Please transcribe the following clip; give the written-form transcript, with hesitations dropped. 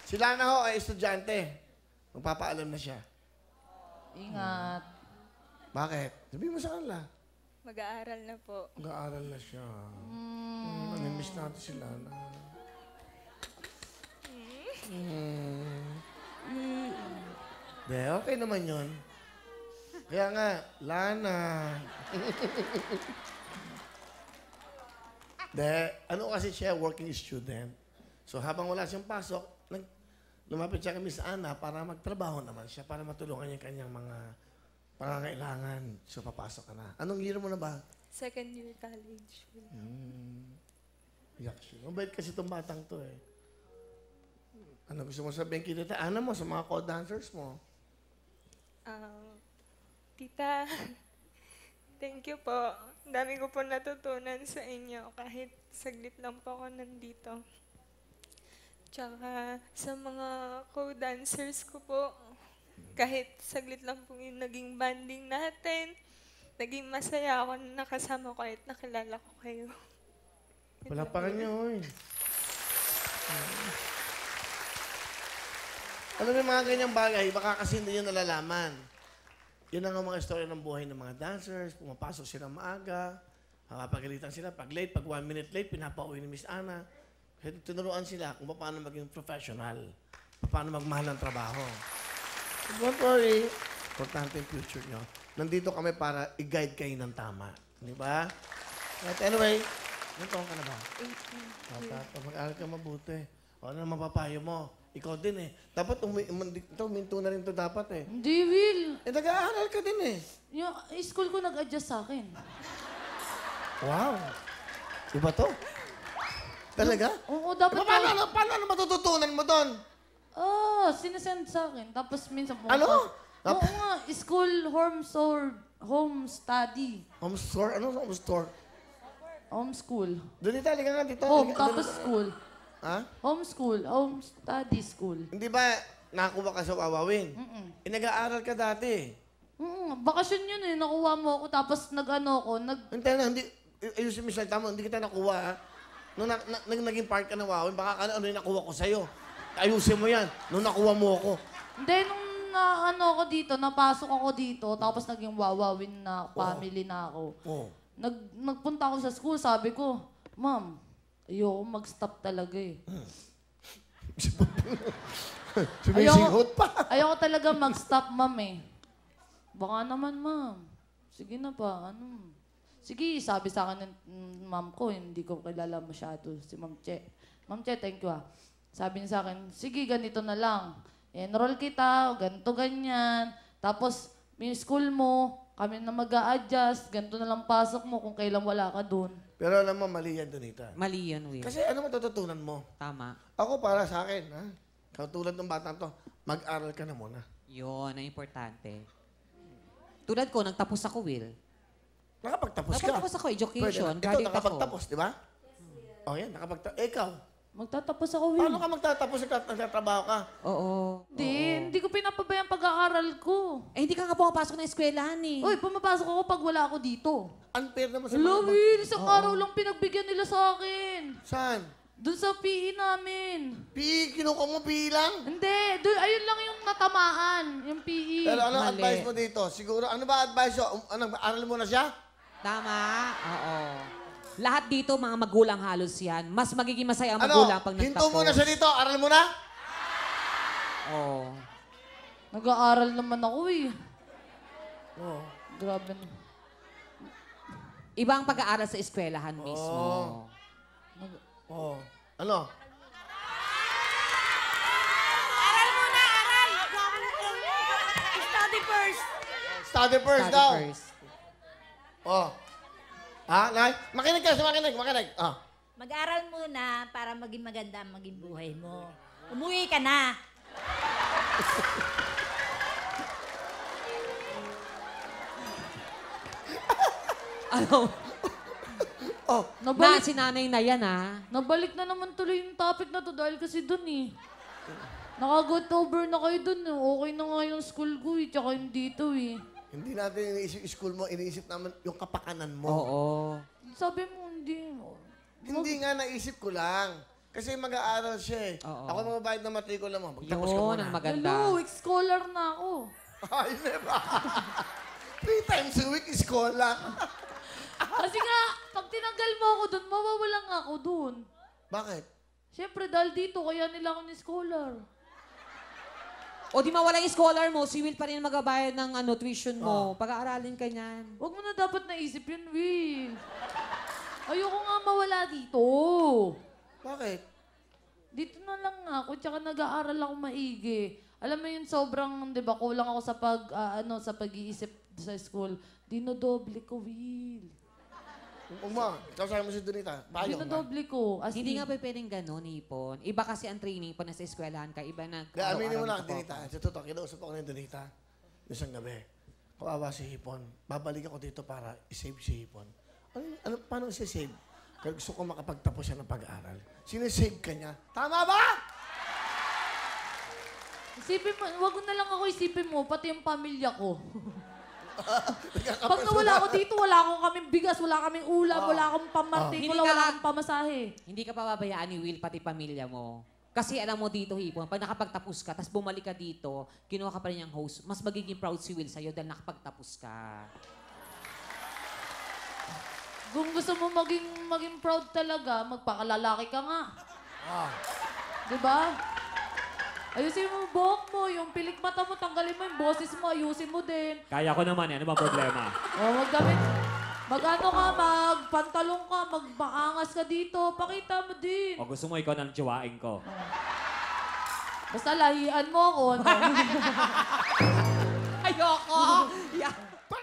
Sila na ho ay estudyante. Magpapaalam na siya. Ingat. Bakit? Sabihin mo sa kanila. Mag-aaral na po. Mag-aaral na siya. Namimiss natin sila na. De, okay naman yun. Kaya nga, Lana. De, ano kasi siya, working student. So habang wala siyang pasok, lumapit siya kay Miss Ana para magtrabaho naman siya, para matulungan niya yung kanyang mga pangangailangan. So papasok ka na. Anong year mo na ba? Second year college. Yak siya. Mabait kasi itong batang to eh. Ano gusto mo sabihin kay Tita Ana mo sa mga co-dancers mo? Tita, thank you po. Ang dami ko po natutunan sa inyo kahit saglit lang po ako nandito. Tsaka sa mga co-dancers ko po, kahit saglit lang po yung naging banding natin, naging masaya ako na nakasama ko at nakilala ko kayo. Palapakan niyo, oy. Ano yung mga ganyang bagay, baka kasi hindi nyo nalalaman. Yun ang mga istorya ng buhay ng mga dancers, pumapasok sila maaga, pagalitan sila, pag late, pag 1 minute late, pinapauwi ni Miss Ana. Kasi tinuruan sila kung paano maging professional, paano magmahal ng trabaho. Don't worry, importante yung future nyo. Nandito kami para i-guide kayo ng tama. Di ba? But anyway, ilan taon ka na ba? 18. Mag-aaral ka mabuti. O ano naman papayo mo? Ikaw din eh. Dapat uminto na rin to dapat eh. Hindi, Will. Eh, nag-aaral ka din eh. Yung school ko nag-adjust sa akin. Wow. Iba to? Talaga? Oo, dapat... Paano matututunan mo doon? Sinesend sa akin. Tapos minsan po... Ano? Oo nga, school home study. Home store? Ano home store? Home school. Doon ito, halika nga dito. Home, Halika, tapos doon. school. Ha? Home school. Home study school. Hindi ba nakakuha ka sa Wawawin? Eh, nag-aaral ka dati. Bakasyon yun eh. Nakuha mo ako, tapos nag-ano ko, Hindi na, hindi. Ayusin mo siya, tama, hindi kita nakuha ha. Nung naging part ka ng Wawawin, baka ano yung nakuha ko sa'yo. Ayusin mo yan. Nung nakuha mo ako. Hindi, nung ako dito, napasok ako dito, tapos naging wawawin na family na ako. Oo. Nagpunta ako sa school, sabi ko, Ma'am, ayoko mag-stop talaga eh. Sumisigot pa. Ayoko talaga mag-stop, Ma'am eh. Baka naman, Ma'am. Sige na ba, ano? Sige, sabi sa akin ng ma'am ko, hindi ko kilala masyado si Ma'am Che. Ma'am Che, thank you ah. Sabi niya sa akin, sige, ganito na lang. Enroll kita, ganito, ganyan. Tapos, yung school mo, kami na mag-a-adjust, ganito na lang pasok mo kung kailan wala ka doon. Pero alam mo, mali yan, Donita. Mali yan, Will. Kasi ano matututunan mo? Tama. Ako para sa akin, ha? Katulad ng batang to, mag-aral ka na muna. Yun, ang importante. Tulad ko, nagtapos ako, Will. Nakapagtapos ka. Nakapagtapos ako, education, Ito, graduate ako. nakapagtapos, di ba? O yan, nakapagtapos. Ikaw, Magtatapos ako, Will. paano ka magtatapos nagtatrabaho ka? Oo. Hindi ko pinapabayang pag-aaral ko. Eh, hindi ka nga pumapasok ng eskwelahan eh. Uy, pumapasok ako pag wala ako dito. Unfair naman sa Hello, mga... Will. Isang araw lang pinagbigyan nila sa akin. Saan? Doon sa PE namin. PE, kinuha mo bilang? Hindi. Ayun lang yung natamaan. Yung PE. Pero ano Mali. advice mo dito? Siguro, ano ba advice mo? Aral mo na siya? Tama. Oo. Lahat dito, mga magulang halos yan. Mas magiging masaya ang Ano? magulang pag nagtapos. Hinto mo na siya dito. Aral mo na? Oo. Nag-aaral naman ako eh. Oo. Grabe na. Iba ang pag-aaral sa eskwelahan mismo. Oo. Ano? Study first. Study first Study daw. first. Oh. Ha? Nay? Makinig ka. Makinig. Ah. Mag-aral muna para maging maganda ang maging buhay mo. Umuwi ka na. Ano? Oh. Na, si nanay na yan, ha? Nabalik na naman tuloy yung topic na to dahil kasi dun eh. Naka-got over na kayo dun eh. Okay na nga yung school ko eh, tsaka yung dito eh. Hindi natin iniisip yung school mo. Iniisip naman yung kapakanan mo. Oo. Sabi mo, hindi. Hindi nga naisip ko lang. Kasi mag-aaral siya eh. Oo. Ako magbabayad ng matrikula mo. Magtapos ka Yun, muna. ang maganda. Hello, week scholar na ako. Ay, diba? 3 times a week is lang. Kasi nga, pag tinanggal mo ako doon, mawawala nga ako doon. Bakit? Siyempre, dahil dito, kaya nila ako ni scholar. O di mawala yung scholar mo, si Will pa rin magabayad ng tuition mo. Pag-aaralin ka niyan. Huwag mo na dapat naisip yun, Will. Ayoko nga mawala dito. Bakit? Dito na lang nga ako, tsaka nag-aaral ako maigi. Alam mo yun, sobrang, di ba, kulang ako sa pag-iisip sa school. Dinodoble ko, Will. Uma, kasama mo si Donita. Payo nga. Dinodoble ko. As Hindi in. nga ba pwedeng gano'n, Hipon? Iba kasi ang training pag nasa eskwelahan ka, iba na Kaya aminin mo araw-araw na, Donita. Sa totoo, kinausap ako ni Donita. Isang gabi. Kawawa si Hipon. Babalik ako dito para isave si Hipon. Paano isasave? Kaya gusto ko makapagtapos siya ng pag-aaral. Sinesave ka niya. Tama ba? Isipin mo, wag na lang ako isipin mo, pati yung pamilya ko. Pag nawala ako dito, wala akong kaming bigas, wala kaming ulam, wala akong pamartikula, Hindi ka- wala akong pamasahe. Hindi ka pababayaan ni Will, pati pamilya mo. Kasi alam mo dito, Hipon, pag nakapagtapos ka, tapos bumalik ka dito, kinuha ka pa rin yung host, mas magiging proud si Will sa'yo dahil nakapagtapos ka. Kung gusto mo maging proud talaga, magpakalalaki ka nga. Di ba? Ayusin mo yung buhok mo, yung pilik mata mo, tanggalin mo yung boses mo, ayusin mo din. Kaya ko naman, ano bang problema? O, magdamit. Mag-ano ka, magpantalong ka, magmaangas ka dito, pakita mo din. O gusto mo ikaw nang jowain ko? Basta lahian mo ako, no? Ayoko! Yeah.